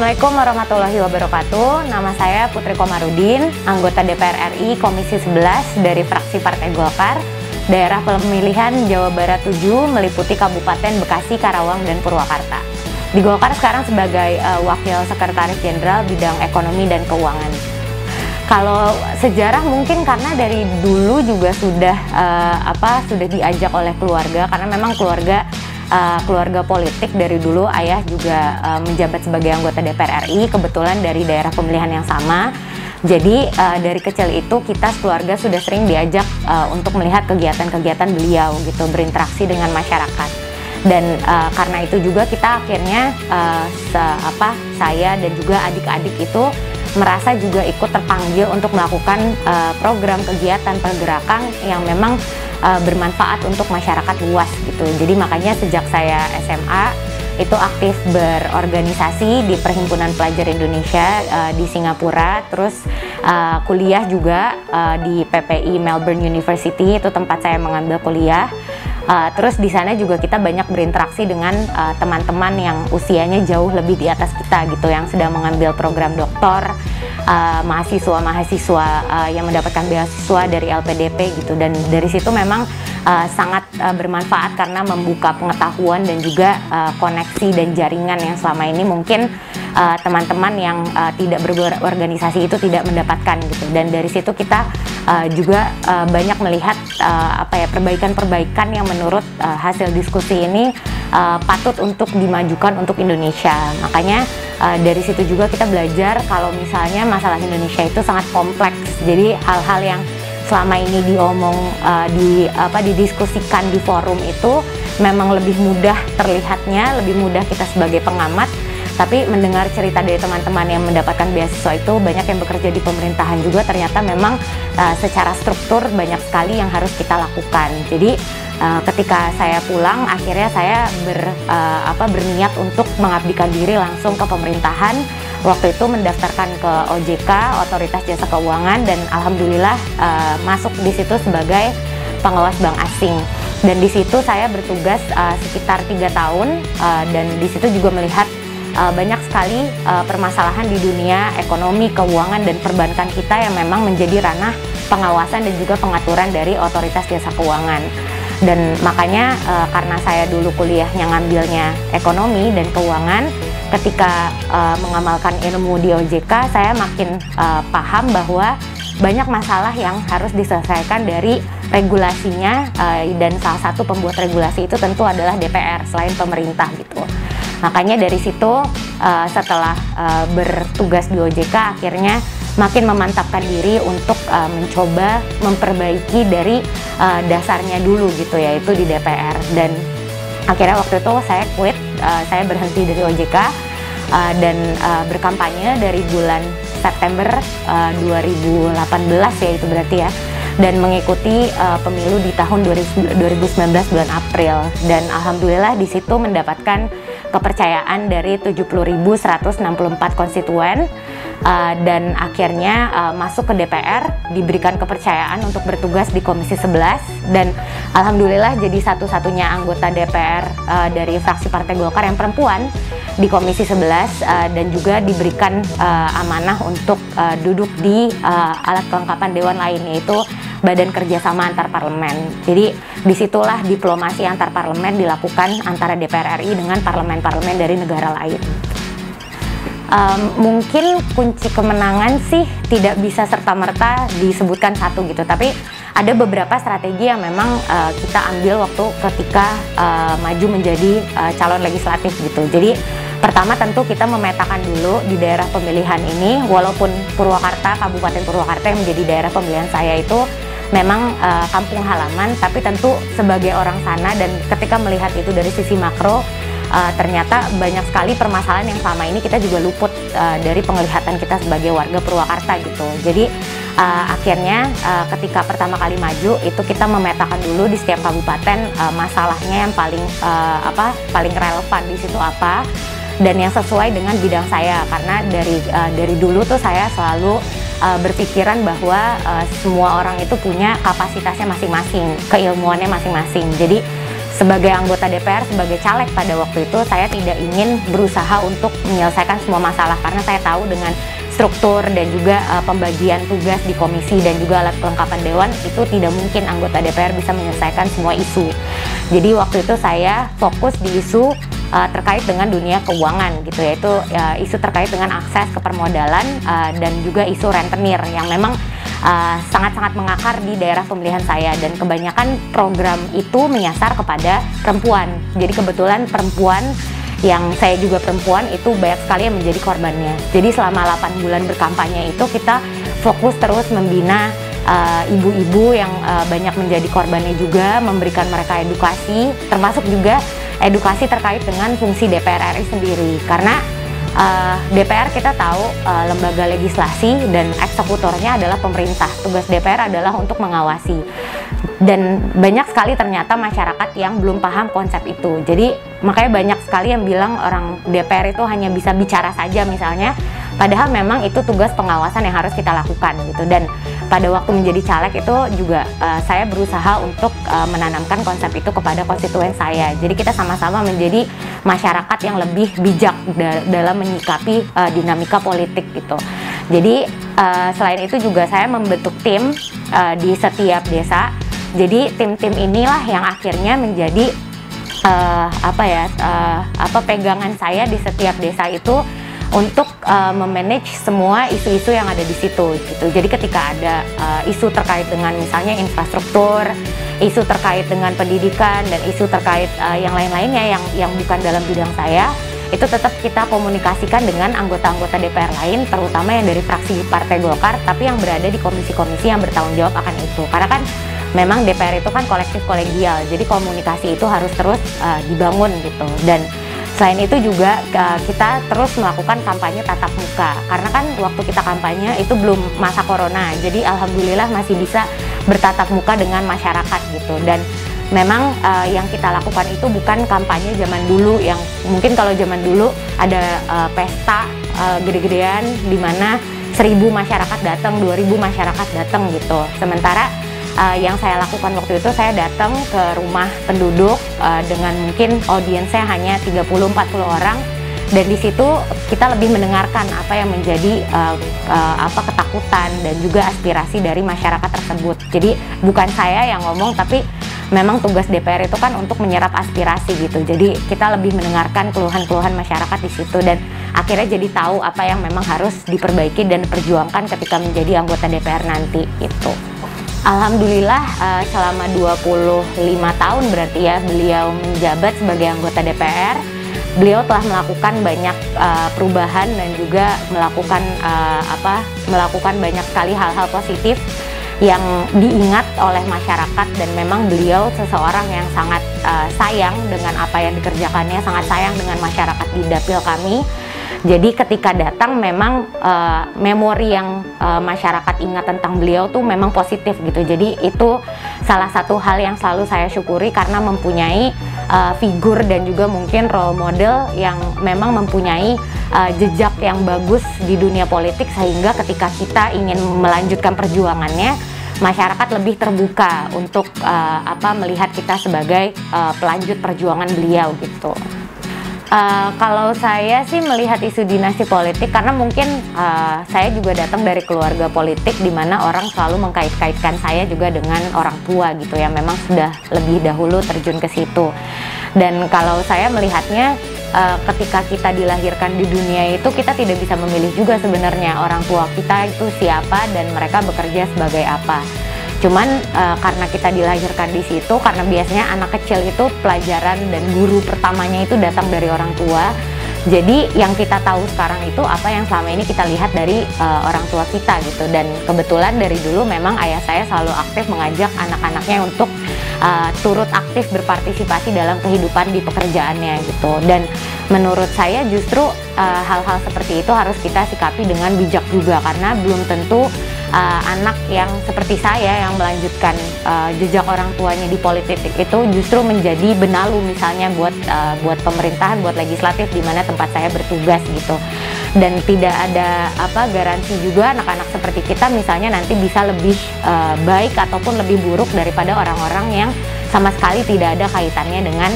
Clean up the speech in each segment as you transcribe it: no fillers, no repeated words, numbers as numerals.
Assalamualaikum warahmatullahi wabarakatuh. Nama saya Putri Komarudin, anggota DPR RI Komisi 11 dari fraksi Partai Golkar, daerah pemilihan Jawa Barat 7 meliputi Kabupaten Bekasi, Karawang, dan Purwakarta. Di Golkar sekarang sebagai Wakil Sekretaris Jenderal Bidang Ekonomi dan Keuangan. Kalau sejarah mungkin karena dari dulu juga sudah diajak oleh keluarga, karena memang keluarga politik dari dulu. Ayah juga menjabat sebagai anggota DPR RI, kebetulan dari daerah pemilihan yang sama. Jadi dari kecil itu kita keluarga sudah sering diajak untuk melihat kegiatan-kegiatan beliau gitu, berinteraksi dengan masyarakat. Dan karena itu juga kita akhirnya saya dan juga adik-adik itu merasa juga ikut terpanggil untuk melakukan program kegiatan pergerakan yang memang bermanfaat untuk masyarakat luas gitu. Jadi makanya sejak saya SMA itu aktif berorganisasi di Perhimpunan Pelajar Indonesia di Singapura, terus kuliah juga di PPI Melbourne University, itu tempat saya mengambil kuliah. Terus di sana juga kita banyak berinteraksi dengan teman-teman yang usianya jauh lebih di atas kita gitu, yang sedang mengambil program doktor, mahasiswa yang mendapatkan beasiswa dari LPDP gitu. Dan dari situ memang sangat bermanfaat karena membuka pengetahuan dan juga koneksi dan jaringan yang selama ini mungkin teman-teman yang tidak berorganisasi itu tidak mendapatkan gitu. Dan dari situ kita juga banyak melihat perbaikan-perbaikan yang menurut hasil diskusi ini patut untuk dimajukan untuk Indonesia. Makanya dari situ juga kita belajar kalau misalnya masalah Indonesia itu sangat kompleks. Jadi hal-hal yang selama ini didiskusikan di forum itu memang lebih mudah terlihatnya, lebih mudah kita sebagai pengamat. Tapi mendengar cerita dari teman-teman yang mendapatkan beasiswa itu, banyak yang bekerja di pemerintahan juga, ternyata memang secara struktur banyak sekali yang harus kita lakukan. Jadi ketika saya pulang, akhirnya saya berniat untuk mengabdikan diri langsung ke pemerintahan. Waktu itu mendaftarkan ke OJK, Otoritas Jasa Keuangan, dan alhamdulillah masuk di situ sebagai pengawas bank asing. Dan di situ saya bertugas sekitar 3 tahun, dan di situ juga melihat banyak sekali permasalahan di dunia ekonomi, keuangan, dan perbankan kita yang memang menjadi ranah pengawasan dan juga pengaturan dari Otoritas Jasa Keuangan. Dan makanya karena saya dulu kuliahnya ngambilnya ekonomi dan keuangan, ketika mengamalkan ilmu di OJK, saya makin paham bahwa banyak masalah yang harus diselesaikan dari regulasinya, dan salah satu pembuat regulasi itu tentu adalah DPR selain pemerintah gitu. Makanya dari situ setelah bertugas di OJK, akhirnya makin memantapkan diri untuk mencoba memperbaiki dari dasarnya dulu gitu, yaitu di DPR. Dan akhirnya waktu itu saya quit, saya berhenti dari OJK dan berkampanye dari bulan September 2018 ya, itu berarti ya, dan mengikuti pemilu di tahun 2019 bulan April. Dan alhamdulillah di situ mendapatkan kepercayaan dari 70.164 konstituen, dan akhirnya masuk ke DPR, diberikan kepercayaan untuk bertugas di Komisi 11, dan alhamdulillah jadi satu-satunya anggota DPR dari fraksi Partai Golkar yang perempuan di Komisi 11, dan juga diberikan amanah untuk duduk di alat kelengkapan dewan lain, yaitu Badan Kerjasama Antar Parlemen. Jadi disitulah diplomasi antar parlemen dilakukan antara DPR RI dengan parlemen-parlemen dari negara lain. Mungkin kunci kemenangan sih tidak bisa serta-merta disebutkan satu gitu, tapi ada beberapa strategi yang memang kita ambil waktu ketika maju menjadi calon legislatif gitu. Jadi pertama tentu kita memetakan dulu di daerah pemilihan ini, walaupun Purwakarta, Kabupaten Purwakarta yang menjadi daerah pemilihan saya itu memang kampung halaman, tapi tentu sebagai orang sana dan ketika melihat itu dari sisi makro, ternyata banyak sekali permasalahan yang selama ini kita juga luput dari penglihatan kita sebagai warga Purwakarta gitu. Jadi akhirnya ketika pertama kali maju itu kita memetakan dulu di setiap kabupaten masalahnya yang paling relevan di situ apa, dan yang sesuai dengan bidang saya, karena dari dulu tuh saya selalu berpikiran bahwa semua orang itu punya kapasitasnya masing-masing, keilmuannya masing-masing. Jadi sebagai anggota DPR, sebagai caleg pada waktu itu, saya tidak ingin berusaha untuk menyelesaikan semua masalah karena saya tahu dengan struktur dan juga pembagian tugas di komisi dan juga alat kelengkapan dewan itu tidak mungkin anggota DPR bisa menyelesaikan semua isu. Jadi waktu itu saya fokus di isu terkait dengan dunia keuangan gitu, yaitu isu terkait dengan akses ke permodalan dan juga isu rentenir yang memang sangat-sangat mengakar di daerah pemilihan saya, dan kebanyakan program itu menyasar kepada perempuan. Jadi kebetulan perempuan, yang saya juga perempuan, itu banyak sekali yang menjadi korbannya. Jadi selama 8 bulan berkampanye itu kita fokus terus membina ibu-ibu yang banyak menjadi korbannya juga, memberikan mereka edukasi, termasuk juga edukasi terkait dengan fungsi DPR RI sendiri. Karena DPR kita tahu lembaga legislasi dan eksekutornya adalah pemerintah. Tugas DPR adalah untuk mengawasi. Dan banyak sekali ternyata masyarakat yang belum paham konsep itu. Jadi makanya banyak sekali yang bilang orang DPR itu hanya bisa bicara saja misalnya, padahal memang itu tugas pengawasan yang harus kita lakukan gitu. Dan pada waktu menjadi caleg itu juga saya berusaha untuk menanamkan konsep itu kepada konstituen saya. Jadi kita sama-sama menjadi masyarakat yang lebih bijak dalam menyikapi dinamika politik gitu. Jadi selain itu juga saya membentuk tim di setiap desa. Jadi tim-tim inilah yang akhirnya menjadi pegangan saya di setiap desa itu untuk memanage semua isu-isu yang ada di situ gitu. Jadi ketika ada isu terkait dengan misalnya infrastruktur, isu terkait dengan pendidikan, dan isu terkait yang lain-lainnya yang bukan dalam bidang saya, itu tetap kita komunikasikan dengan anggota-anggota DPR lain, terutama yang dari fraksi Partai Golkar, tapi yang berada di komisi-komisi yang bertanggung jawab akan itu. Karena kan memang DPR itu kan kolektif kolegial, jadi komunikasi itu harus terus dibangun gitu. Dan selain itu juga kita terus melakukan kampanye tatap muka, karena kan waktu kita kampanye itu belum masa corona, jadi alhamdulillah masih bisa bertatap muka dengan masyarakat gitu. Dan memang yang kita lakukan itu bukan kampanye zaman dulu, yang mungkin kalau zaman dulu ada pesta gede-gedean di mana 1.000 masyarakat datang, 2.000 masyarakat datang gitu. Sementara yang saya lakukan waktu itu, saya datang ke rumah penduduk dengan mungkin audiensnya hanya 30-40 orang, dan di situ kita lebih mendengarkan apa yang menjadi ketakutan dan juga aspirasi dari masyarakat tersebut. Jadi bukan saya yang ngomong, tapi memang tugas DPR itu kan untuk menyerap aspirasi gitu. Jadi kita lebih mendengarkan keluhan-keluhan masyarakat di situ, dan akhirnya jadi tahu apa yang memang harus diperbaiki dan diperjuangkan ketika menjadi anggota DPR nanti itu. Alhamdulillah selama 25 tahun berarti ya beliau menjabat sebagai anggota DPR, beliau telah melakukan banyak perubahan dan juga melakukan banyak sekali hal-hal positif yang diingat oleh masyarakat. Dan memang beliau seseorang yang sangat sayang dengan apa yang dikerjakannya, sangat sayang dengan masyarakat di dapil kami. Jadi ketika datang memang memori yang masyarakat ingat tentang beliau tuh memang positif gitu. Jadi itu salah satu hal yang selalu saya syukuri, karena mempunyai figur dan juga mungkin role model yang memang mempunyai jejak yang bagus di dunia politik, sehingga ketika kita ingin melanjutkan perjuangannya, masyarakat lebih terbuka untuk melihat kita sebagai pelanjut perjuangan beliau gitu. Kalau saya sih melihat isu dinasti politik, karena mungkin saya juga datang dari keluarga politik di mana orang selalu mengkait-kaitkan saya juga dengan orang tua gitu ya, memang sudah lebih dahulu terjun ke situ. Dan kalau saya melihatnya ketika kita dilahirkan di dunia itu, kita tidak bisa memilih juga sebenarnya orang tua kita itu siapa dan mereka bekerja sebagai apa. Cuman karena kita dilahirkan di situ, karena biasanya anak kecil itu pelajaran dan guru pertamanya itu datang dari orang tua. Jadi yang kita tahu sekarang itu apa yang selama ini kita lihat dari orang tua kita gitu. Dan kebetulan dari dulu memang ayah saya selalu aktif mengajak anak-anaknya untuk turut aktif berpartisipasi dalam kehidupan di pekerjaannya gitu. Dan menurut saya justru hal-hal seperti itu harus kita sikapi dengan bijak juga, karena belum tentu anak yang seperti saya yang melanjutkan jejak orang tuanya di politik itu justru menjadi benalu misalnya buat pemerintahan, buat legislatif di mana tempat saya bertugas gitu. Dan tidak ada garansi juga anak-anak seperti kita misalnya nanti bisa lebih baik ataupun lebih buruk daripada orang-orang yang sama sekali tidak ada kaitannya dengan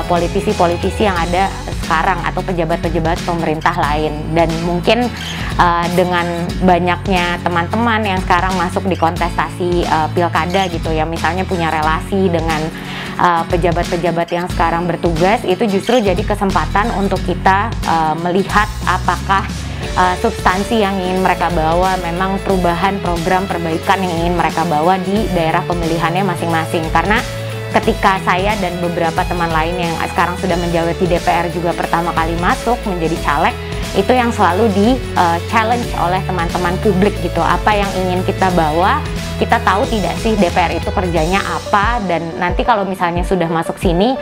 politisi-politisi yang ada sekarang atau pejabat-pejabat pemerintah lain. Dan mungkin dengan banyaknya teman-teman yang sekarang masuk di kontestasi pilkada gitu ya, misalnya punya relasi dengan pejabat-pejabat yang sekarang bertugas, itu justru jadi kesempatan untuk kita melihat apakah substansi yang ingin mereka bawa, memang perubahan program perbaikan yang ingin mereka bawa di daerah pemilihannya masing-masing. Karena ketika saya dan beberapa teman lain yang sekarang sudah menjabat di DPR juga pertama kali masuk menjadi caleg, itu yang selalu di challenge oleh teman-teman publik gitu. Apa yang ingin kita bawa, kita tahu tidak sih DPR itu kerjanya apa, dan nanti kalau misalnya sudah masuk sini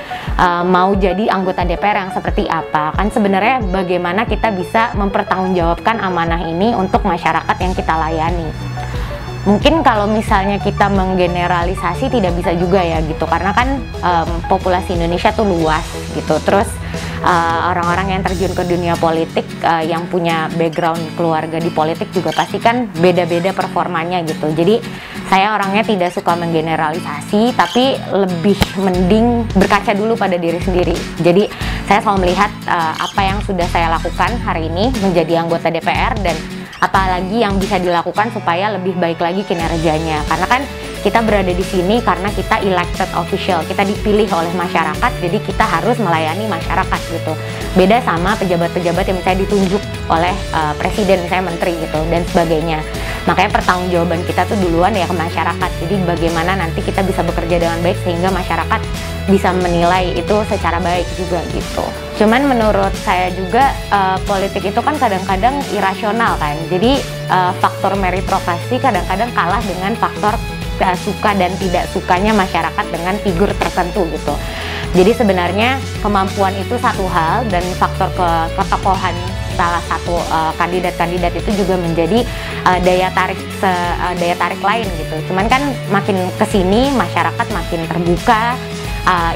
mau jadi anggota DPR yang seperti apa. Kan sebenarnya bagaimana kita bisa mempertanggungjawabkan amanah ini untuk masyarakat yang kita layani. Mungkin kalau misalnya kita menggeneralisasi tidak bisa juga ya gitu, karena kan populasi Indonesia tuh luas gitu. Terus orang-orang yang terjun ke dunia politik yang punya background keluarga di politik juga pasti kan beda-beda performanya gitu. Jadi saya orangnya tidak suka menggeneralisasi, tapi lebih mending berkaca dulu pada diri sendiri. Jadi saya selalu melihat apa yang sudah saya lakukan hari ini menjadi anggota DPR, dan apalagi yang bisa dilakukan supaya lebih baik lagi kinerjanya. Karena kan kita berada di sini karena kita elected official, kita dipilih oleh masyarakat, jadi kita harus melayani masyarakat gitu. Beda sama pejabat-pejabat yang misalnya ditunjuk oleh presiden, misalnya menteri gitu dan sebagainya. Makanya pertanggungjawaban kita tuh duluan ya ke masyarakat. Jadi bagaimana nanti kita bisa bekerja dengan baik sehingga masyarakat bisa menilai itu secara baik juga gitu. Cuman menurut saya juga politik itu kan kadang-kadang irasional kan. Jadi faktor meritokrasi kadang-kadang kalah dengan faktor suka dan tidak sukanya masyarakat dengan figur tertentu gitu. Jadi sebenarnya kemampuan itu satu hal, dan faktor ketokohan salah satu kandidat-kandidat itu juga menjadi daya tarik lain gitu. Cuman kan makin kesini masyarakat makin terbuka,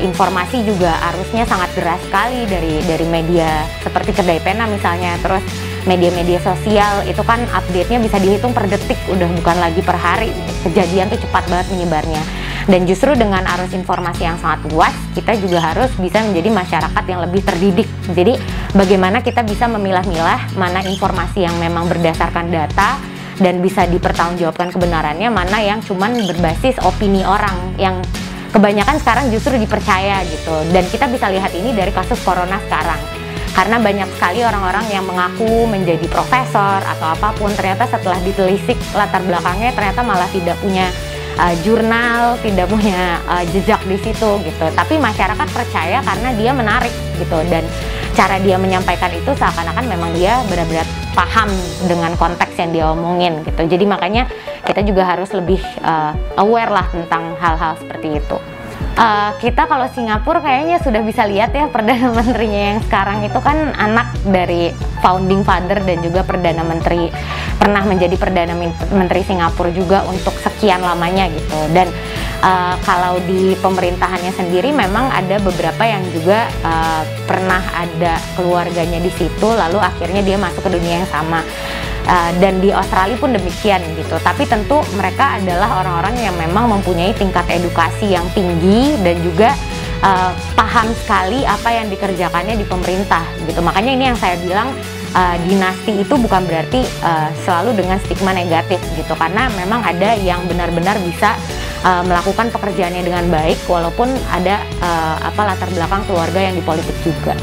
informasi juga arusnya sangat deras sekali dari media seperti Kedai Pena misalnya, terus media-media sosial itu kan update-nya bisa dihitung per detik, udah bukan lagi per hari. Kejadian tuh cepat banget menyebarnya. Dan justru dengan arus informasi yang sangat luas, kita juga harus bisa menjadi masyarakat yang lebih terdidik. Jadi bagaimana kita bisa memilah-milah mana informasi yang memang berdasarkan data dan bisa dipertanggungjawabkan kebenarannya, mana yang cuman berbasis opini orang yang kebanyakan sekarang justru dipercaya gitu. Dan kita bisa lihat ini dari kasus corona sekarang. Karena banyak sekali orang-orang yang mengaku menjadi profesor atau apapun, ternyata setelah ditelisik latar belakangnya ternyata malah tidak punya jurnal, tidak punya jejak di situ gitu. Tapi masyarakat percaya karena dia menarik gitu, dan cara dia menyampaikan itu seakan-akan memang dia benar-benar paham dengan konteks yang dia omongin gitu. Jadi makanya kita juga harus lebih aware lah tentang hal-hal seperti itu. Kita kalau Singapura kayaknya sudah bisa lihat ya, Perdana Menterinya yang sekarang itu kan anak dari founding father dan juga Perdana Menteri, pernah menjadi Perdana Menteri Singapura juga untuk sekian lamanya gitu. Dan kalau di pemerintahannya sendiri memang ada beberapa yang juga pernah ada keluarganya di situ, lalu akhirnya dia masuk ke dunia yang sama. Dan di Australia pun demikian gitu. Tapi tentu mereka adalah orang-orang yang memang mempunyai tingkat edukasi yang tinggi dan juga paham sekali apa yang dikerjakannya di pemerintah gitu. Makanya ini yang saya bilang dinasti itu bukan berarti selalu dengan stigma negatif gitu, karena memang ada yang benar-benar bisa melakukan pekerjaannya dengan baik walaupun ada latar belakang keluarga yang di politik juga.